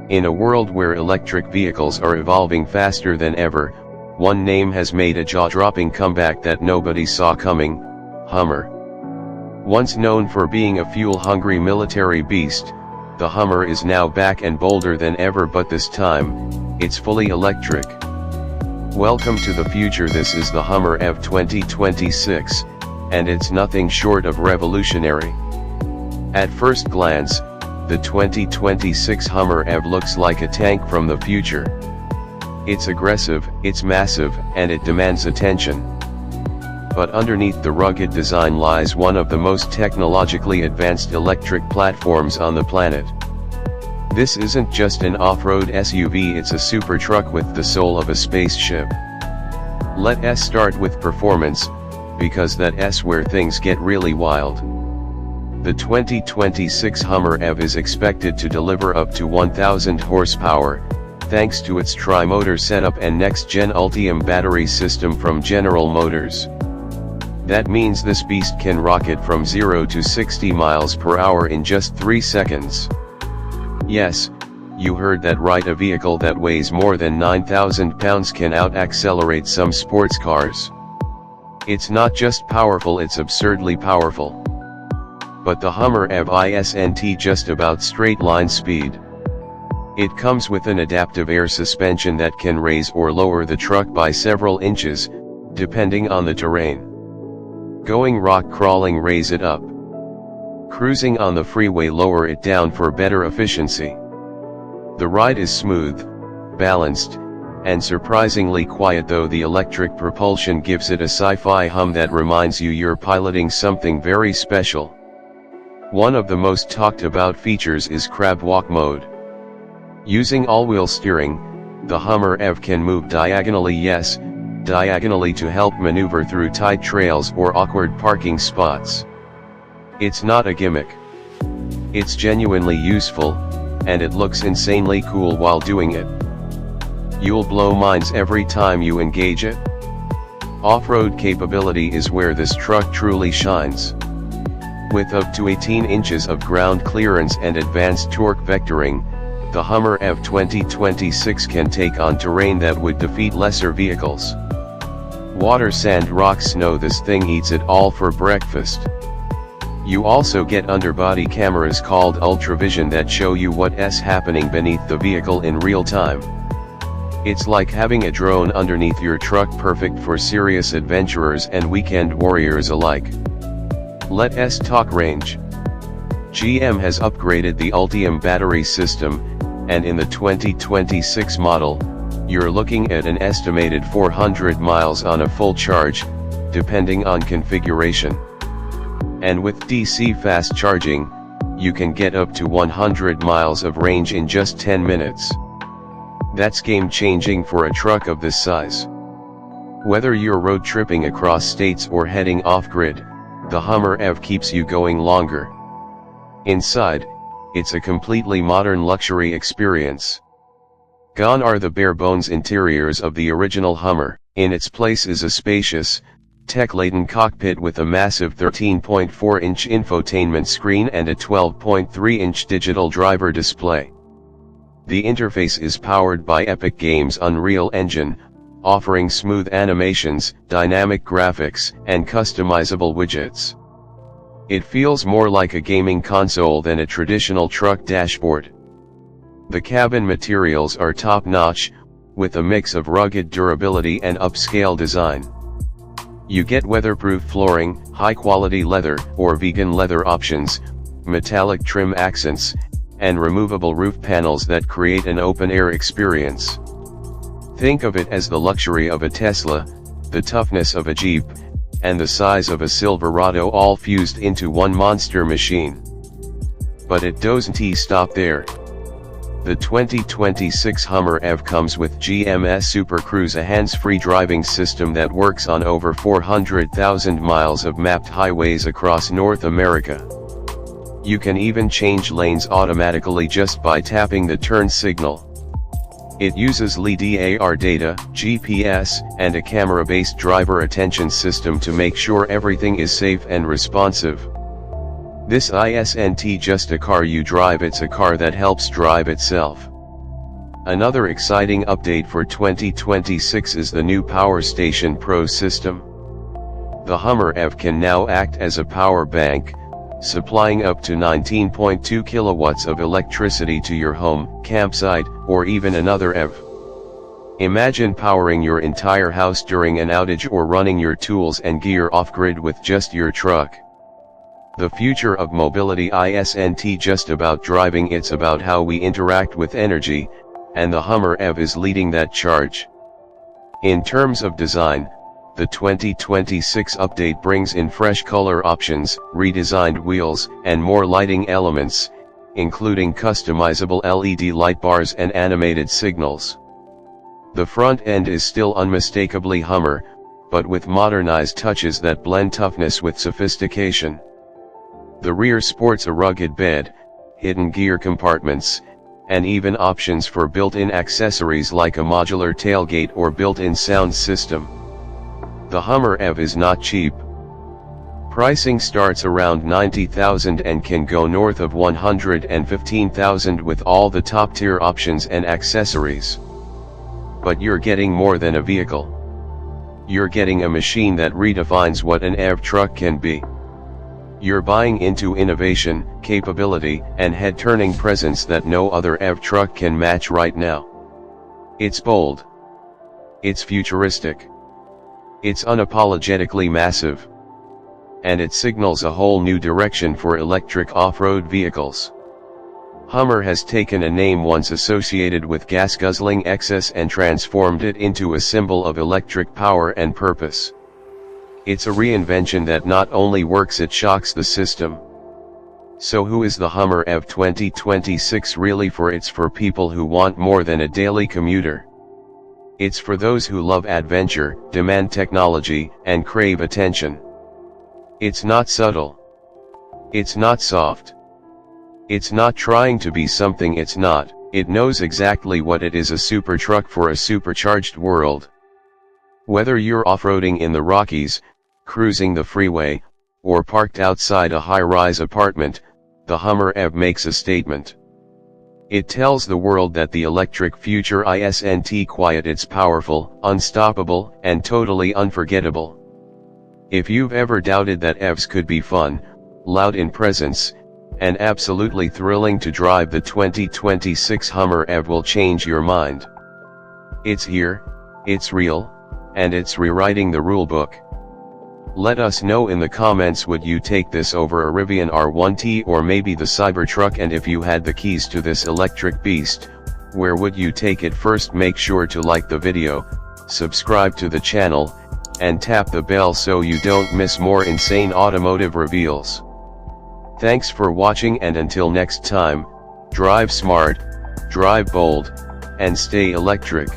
In a world where electric vehicles are evolving faster than ever, one name has made a jaw-dropping comeback that nobody saw coming: Hummer. Once known for being a fuel-hungry military beast, the Hummer is now back and bolder than ever, but this time, it's fully electric. Welcome to the future. This is the Hummer EV 2026, and it's nothing short of revolutionary. At first glance, the 2026 Hummer EV looks like a tank from the future. It's aggressive, it's massive, and it demands attention. But underneath the rugged design lies one of the most technologically advanced electric platforms on the planet. This isn't just an off-road SUV, it's a supertruck with the soul of a spaceship. Let us start with performance, because that's where things get really wild. The 2026 Hummer EV is expected to deliver up to 1,000 horsepower, thanks to its tri-motor setup and next-gen Ultium battery system from General Motors. That means this beast can rocket from 0 to 60 miles per hour in just 3 seconds. Yes, you heard that right, a vehicle that weighs more than 9,000 pounds can out-accelerate some sports cars. It's not just powerful, it's absurdly powerful. But the Hummer EV isn't just about straight-line speed. It comes with an adaptive air suspension that can raise or lower the truck by several inches, depending on the terrain. Going rock crawling, raise it up. Cruising on the freeway, lower it down for better efficiency. The ride is smooth, balanced, and surprisingly quiet, though the electric propulsion gives it a sci-fi hum that reminds you you're piloting something very special. One of the most talked about features is CrabWalk mode. Using all-wheel steering, the Hummer EV can move diagonally, yes, diagonally, to help maneuver through tight trails or awkward parking spots. It's not a gimmick. It's genuinely useful, and it looks insanely cool while doing it. You'll blow minds every time you engage it. Off-road capability is where this truck truly shines. With up to 18 inches of ground clearance and advanced torque vectoring, the Hummer EV 2026 can take on terrain that would defeat lesser vehicles. Water, sand, rock, snow, this thing eats it all for breakfast. You also get underbody cameras called Ultravision that show you what's happening beneath the vehicle in real time. It's like having a drone underneath your truck, perfect for serious adventurers and weekend warriors alike. Let us talk range. GM has upgraded the Ultium battery system, and in the 2026 model, you're looking at an estimated 400 miles on a full charge, depending on configuration. And with DC fast charging, you can get up to 100 miles of range in just 10 minutes. That's game-changing for a truck of this size. Whether you're road tripping across states or heading off-grid, the Hummer EV keeps you going longer. Inside, it's a completely modern luxury experience. Gone are the bare-bones interiors of the original Hummer. In its place is a spacious, tech-laden cockpit with a massive 13.4-inch infotainment screen and a 12.3-inch digital driver display. The interface is powered by Epic Games' Unreal Engine, offering smooth animations, dynamic graphics, and customizable widgets. It feels more like a gaming console than a traditional truck dashboard. The cabin materials are top-notch, with a mix of rugged durability and upscale design. You get weatherproof flooring, high-quality leather or vegan leather options, metallic trim accents, and removable roof panels that create an open-air experience. Think of it as the luxury of a Tesla, the toughness of a Jeep, and the size of a Silverado, all fused into one monster machine. But it doesn't stop there. The 2026 Hummer EV comes with GM's Super Cruise, a hands-free driving system that works on over 400,000 miles of mapped highways across North America. You can even change lanes automatically just by tapping the turn signal. It uses LiDAR data, GPS, and a camera-based driver attention system to make sure everything is safe and responsive. This isn't just a car you drive, it's a car that helps drive itself. Another exciting update for 2026 is the new Power Station Pro system. The Hummer EV can now act as a power bank, supplying up to 19.2 kilowatts of electricity to your home, campsite, or even another EV. Imagine powering your entire house during an outage or running your tools and gear off-grid with just your truck. The future of mobility isn't just about driving, it's about how we interact with energy, and the Hummer EV is leading that charge. In terms of design, the 2026 update brings in fresh color options, redesigned wheels, and more lighting elements, including customizable LED light bars and animated signals. The front end is still unmistakably Hummer, but with modernized touches that blend toughness with sophistication. The rear sports a rugged bed, hidden gear compartments, and even options for built-in accessories like a modular tailgate or built-in sound system. The Hummer EV is not cheap. Pricing starts around $90,000 and can go north of $115,000 with all the top-tier options and accessories. But you're getting more than a vehicle. You're getting a machine that redefines what an EV truck can be. You're buying into innovation, capability, and head-turning presence that no other EV truck can match right now. It's bold. It's futuristic. It's unapologetically massive. And it signals a whole new direction for electric off-road vehicles. Hummer has taken a name once associated with gas-guzzling excess and transformed it into a symbol of electric power and purpose. It's a reinvention that not only works, it shocks the system. So who is the Hummer EV 2026 really for? It's for people who want more than a daily commuter. It's for those who love adventure, demand technology, and crave attention. It's not subtle. It's not soft. It's not trying to be something it's not. It knows exactly what it is: a supertruck for a supercharged world. Whether you're off-roading in the Rockies, cruising the freeway, or parked outside a high-rise apartment, the Hummer EV makes a statement. It tells the world that the electric future isn't quiet, it's powerful, unstoppable, and totally unforgettable. If you've ever doubted that EVs could be fun, loud in presence, and absolutely thrilling to drive, the 2026 Hummer EV will change your mind. It's here, it's real, and it's rewriting the rulebook. Let us know in the comments, would you take this over a Rivian R1T or maybe the Cybertruck? And if you had the keys to this electric beast, where would you take it first? Make sure to like the video, subscribe to the channel, and tap the bell so you don't miss more insane automotive reveals. Thanks for watching, and until next time, drive smart, drive bold, and stay electric.